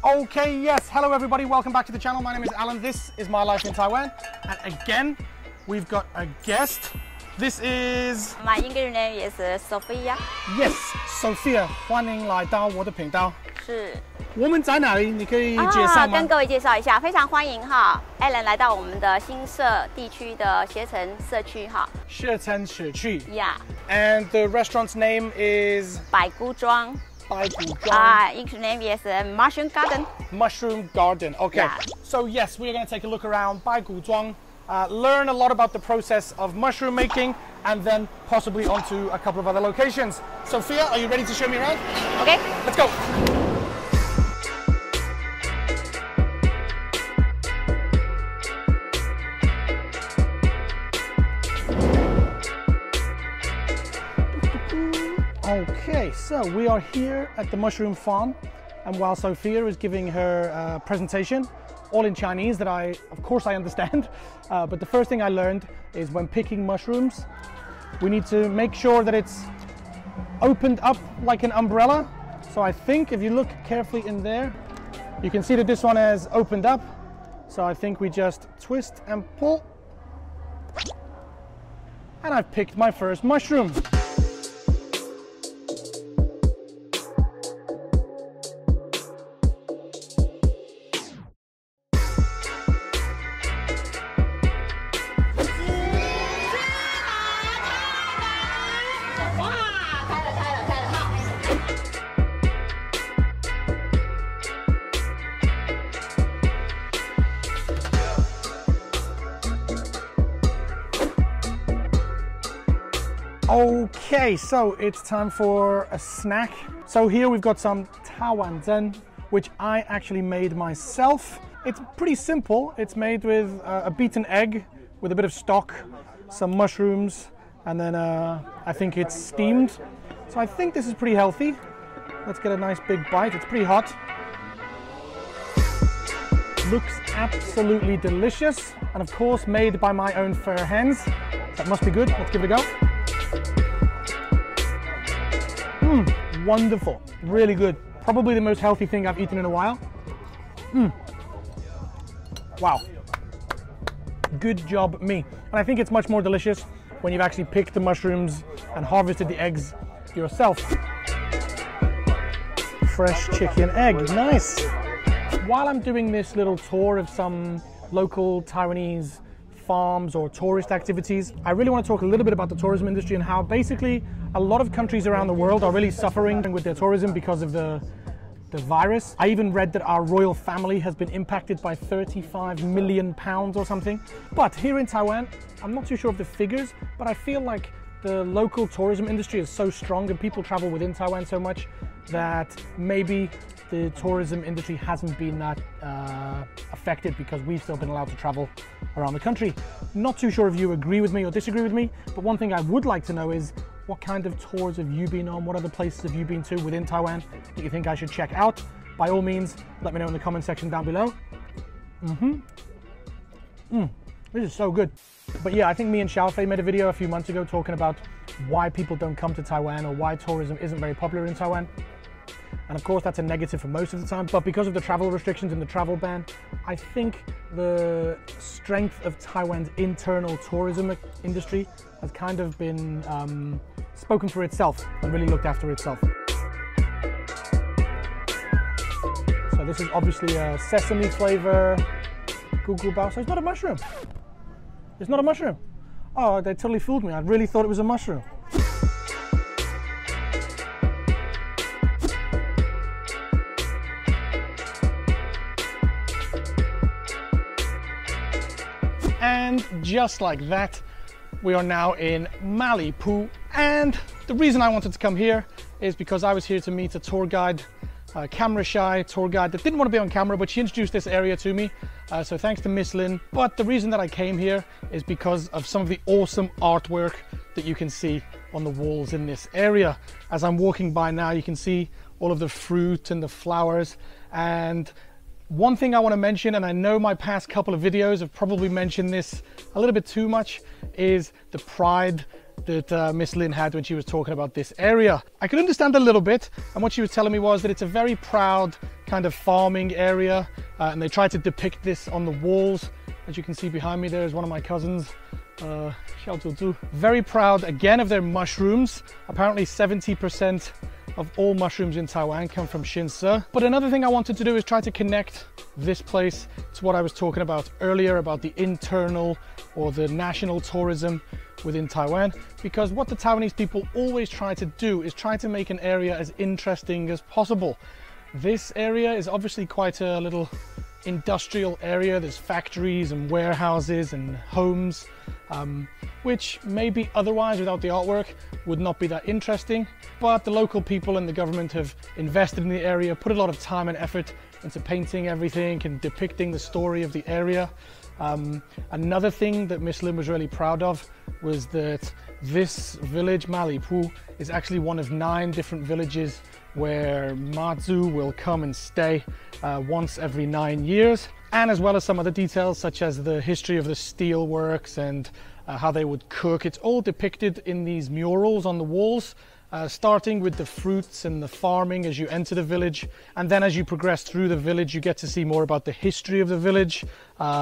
Okay, yes, hello everybody, welcome back to the channel. My name is Alan, this is My Life in Taiwan. And again, we've got a guest. This is... My English name is Sophia. Yes, Sophia, 欢迎来到我的频道。是。我们在哪里？你可以介绍吗？跟各位介绍一下，非常欢迎哈 ，Alan 来到我们的新社地区的携程社区哈。携程社区。Yeah. And the restaurant's name is... 百菇庄。百菇庄。English name is Mushroom Garden. Mushroom Garden. Okay. Yeah. So yes, we are going to take a look around 百菇庄, learn a lot about the process of mushroom making, and then possibly onto a couple of other locations. Sophia, are you ready to show me around? Okay. Let's go. Okay, so we are here at the mushroom farm, and while Sophia is giving her presentation, all in Chinese that of course I understand, but the first thing I learned is when picking mushrooms, we need to make sure that it's opened up like an umbrella. So I think if you look carefully in there, you can see that this one has opened up. So I think we just twist and pull, and I've picked my first mushroom. Okay, so it's time for a snack. So here we've got some TAIWAN, which I actually made myself. It's pretty simple. It's made with a beaten egg with a bit of stock, some mushrooms, and then I think it's steamed. So I think this is pretty healthy. Let's get a nice big bite. It's pretty hot. Looks absolutely delicious, and of course made by my own fair hands. That must be good. Let's give it a go. Wonderful, really good. Probably the most healthy thing I've eaten in a while. Wow, good job me. And I think it's much more delicious when you've actually picked the mushrooms and harvested the eggs yourself. Fresh chicken egg, nice. While I'm doing this little tour of some local Taiwanese farms or tourist activities, I really want to talk a little bit about the tourism industry and how basically a lot of countries around the world are really suffering with their tourism because of the virus. I even read that our royal family has been impacted by £35 million or something. But here in Taiwan, I'm not too sure of the figures, but I feel like the local tourism industry is so strong and people travel within Taiwan so much that maybe the tourism industry hasn't been that affected because we've still been allowed to travel around the country. Not too sure if you agree with me or disagree with me, but one thing I would like to know is what kind of tours have you been on? What other places have you been to within Taiwan that you think I should check out? By all means, let me know in the comment section down below. This is so good. But yeah, I think me and Xiaofei made a video a few months ago talking about why people don't come to Taiwan or why tourism isn't very popular in Taiwan. And of course that's a negative for most of the time, but because of the travel restrictions and the travel ban, I think the strength of Taiwan's internal tourism industry has kind of been spoken for itself and really looked after itself. So this is obviously a sesame flavor, gugu bao, so it's not a mushroom. It's not a mushroom. Oh, they totally fooled me. I really thought it was a mushroom. And just like that, we are now in Malecon. And the reason I wanted to come here is because I was here to meet a tour guide, a camera shy tour guide that didn't want to be on camera, but she introduced this area to me. So thanks to Miss Lin. But the reason that I came here is because of some of the awesome artwork that you can see on the walls in this area. As I'm walking by now, you can see all of the fruit and the flowers. And one thing I want to mention, and I know my past couple of videos have probably mentioned this a little bit too much, is the pride that Miss Lin had when she was talking about this area. I could understand a little bit, and what she was telling me was that it's a very proud kind of farming area, and they tried to depict this on the walls. As you can see behind me, there is one of my cousins, Xiao Zhu. Very proud again of their mushrooms. Apparently 70% of all mushrooms in Taiwan come from Xinse. But another thing I wanted to do is try to connect this place to what I was talking about earlier about the internal or the national tourism within Taiwan, because what the Taiwanese people always try to do is try to make an area as interesting as possible. This area is obviously quite a little industrial area. There's factories and warehouses and homes, which maybe otherwise without the artwork would not be that interesting, but the local people and the government have invested in the area, put a lot of time and effort into painting everything and depicting the story of the area. Another thing that Miss Lin was really proud of was that this village, Malecon, is actually one of 9 different villages where Mazu will come and stay once every 9 years, and as well as some other details such as the history of the steel works and how they would cook. It's all depicted in these murals on the walls, starting with the fruits and the farming as you enter the village, and then as you progress through the village you get to see more about the history of the village.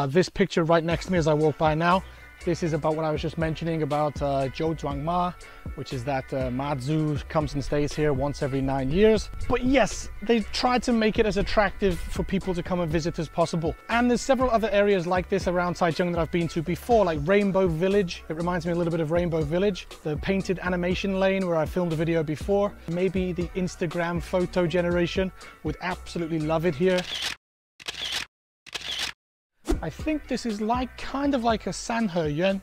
This picture right next to me as I walk by now, this is about what I was just mentioning about Zhou Zhuang Ma, which is that Mazu comes and stays here once every 9 years. But yes, they tried to make it as attractive for people to come and visit as possible. And there's several other areas like this around Taichung that I've been to before, like Rainbow Village. It reminds me a little bit of Rainbow Village. The painted animation lane where I filmed a video before. Maybe the Instagram photo generation would absolutely love it here. I think this is kind of like a Sanhe Yuan.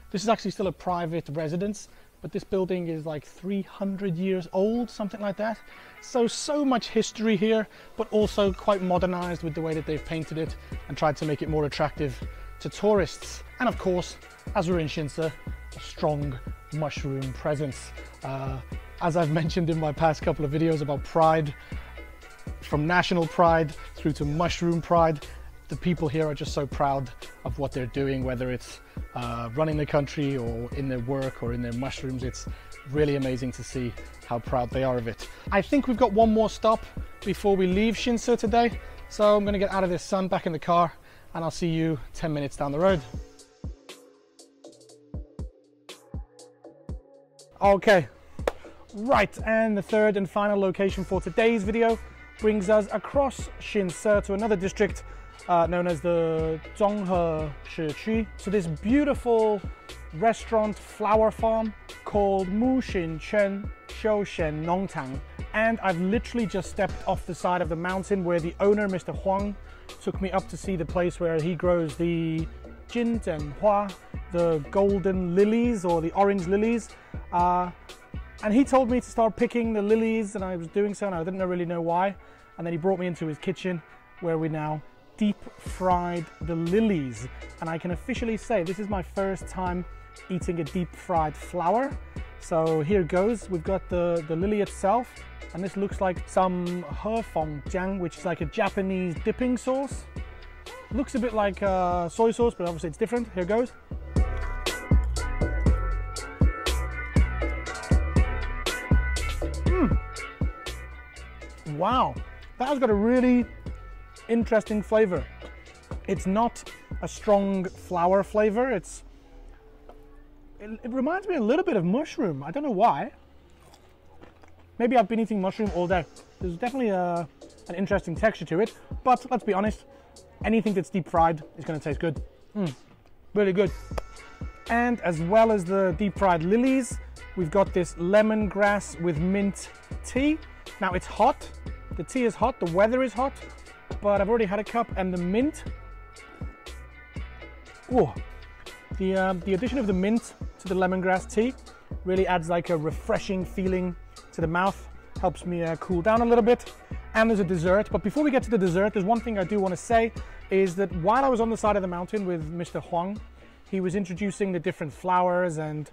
This is actually still a private residence, but this building is like 300 years old, something like that. So much history here, but also quite modernized with the way that they've painted it and tried to make it more attractive to tourists. And of course, as we're in Xinse, a strong mushroom presence. As I've mentioned in my past couple of videos about pride, from national pride through to mushroom pride, the people here are just so proud of what they're doing, whether it's running the country or in their work or in their mushrooms. It's really amazing to see how proud they are of it. I think we've got one more stop before we leave Xinse today. So I'm going to get out of this sun, back in the car, and I'll see you 10 minutes down the road. Okay, right, and the third and final location for today's video brings us across Xinse to another district known as the Zhonghe社區. So this beautiful restaurant flower farm called沐心泉休閒農場. And I've literally just stepped off the side of the mountain where the owner, Mr. Huang, took me up to see the place where he grows the Jinzhenhua, the golden lilies or the orange lilies. And he told me to start picking the lilies, and I was doing so and I didn't really know why. And then he brought me into his kitchen where we now deep fried the lilies, and I can officially say this is my first time eating a deep fried flower. So here goes. We've got the lily itself, and this looks like some hefengjiang, which is like a Japanese dipping sauce. Looks a bit like soy sauce, but obviously it's different. Here goes. Wow, that has got a really interesting flavor. It's not a strong flower flavor. It reminds me a little bit of mushroom. I don't know why. Maybe I've been eating mushroom all day. There's definitely an interesting texture to it, but let's be honest, anything that's deep fried is going to taste good. Really good. And as well as the deep fried lilies, we've got this lemongrass with mint tea. Now it's hot. The tea is hot, the weather is hot, but I've already had a cup, and the mint, the addition of the mint to the lemongrass tea really adds like a refreshing feeling to the mouth, helps me cool down a little bit. And there's a dessert, but before we get to the dessert, there's one thing I do want to say, is that while I was on the side of the mountain with Mr. Huang, he was introducing the different flowers, and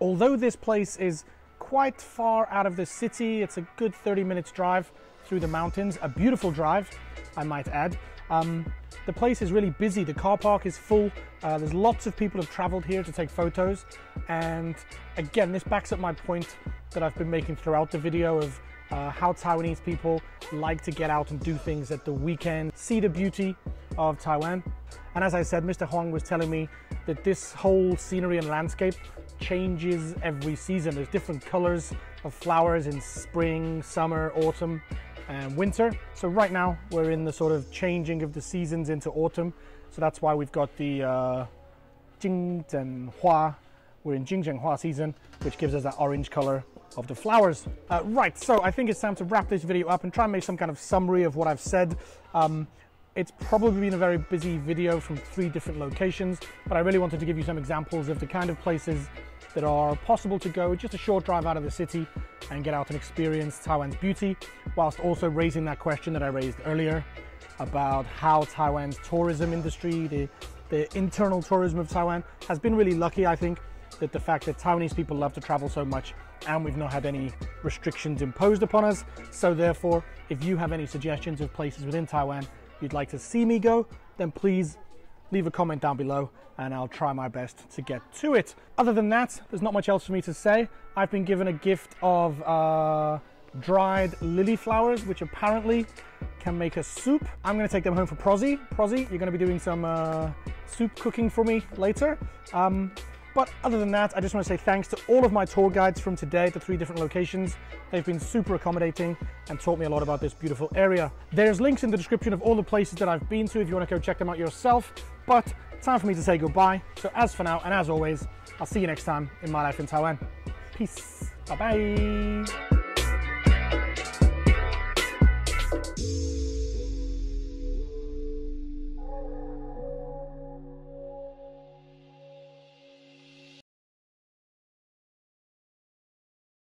although this place is quite far out of the city, it's a good 30 minutes drive through the mountains. A beautiful drive, I might add. The place is really busy. The car park is full. There's lots of people who have traveled here to take photos. And again, this backs up my point that I've been making throughout the video of how Taiwanese people like to get out and do things at the weekend, see the beauty of Taiwan. And as I said, Mr. Huang was telling me that this whole scenery and landscape changes every season. There's different colors of flowers in spring, summer, autumn, and winter. So right now we're in the sort of changing of the seasons into autumn. So that's why we've got the Jingzhenhua. We're in Jingzhenhua season, which gives us that orange color of the flowers. Right, so I think it's time to wrap this video up and try and make some kind of summary of what I've said. It's probably been a very busy video from 3 different locations, but I really wanted to give you some examples of the kind of places that are possible to go, just a short drive out of the city and get out and experience Taiwan's beauty, whilst also raising that question that I raised earlier about how Taiwan's tourism industry, the internal tourism of Taiwan, has been really lucky, I think, that the fact that Taiwanese people love to travel so much and we've not had any restrictions imposed upon us. So therefore, if you have any suggestions of places within Taiwan you'd like to see me go, then please leave a comment down below and I'll try my best to get to it. Other than that, there's not much else for me to say. I've been given a gift of dried lily flowers, which apparently can make a soup. I'm going to take them home for Prozzy. Prozzy, you're going to be doing some soup cooking for me later. But other than that, I just want to say thanks to all of my tour guides from today, the 3 different locations. They've been super accommodating and taught me a lot about this beautiful area. There's links in the description of all the places that I've been to if you want to go check them out yourself. But time for me to say goodbye. So as for now, and as always, I'll see you next time in my life in Taiwan. Peace. Bye-bye.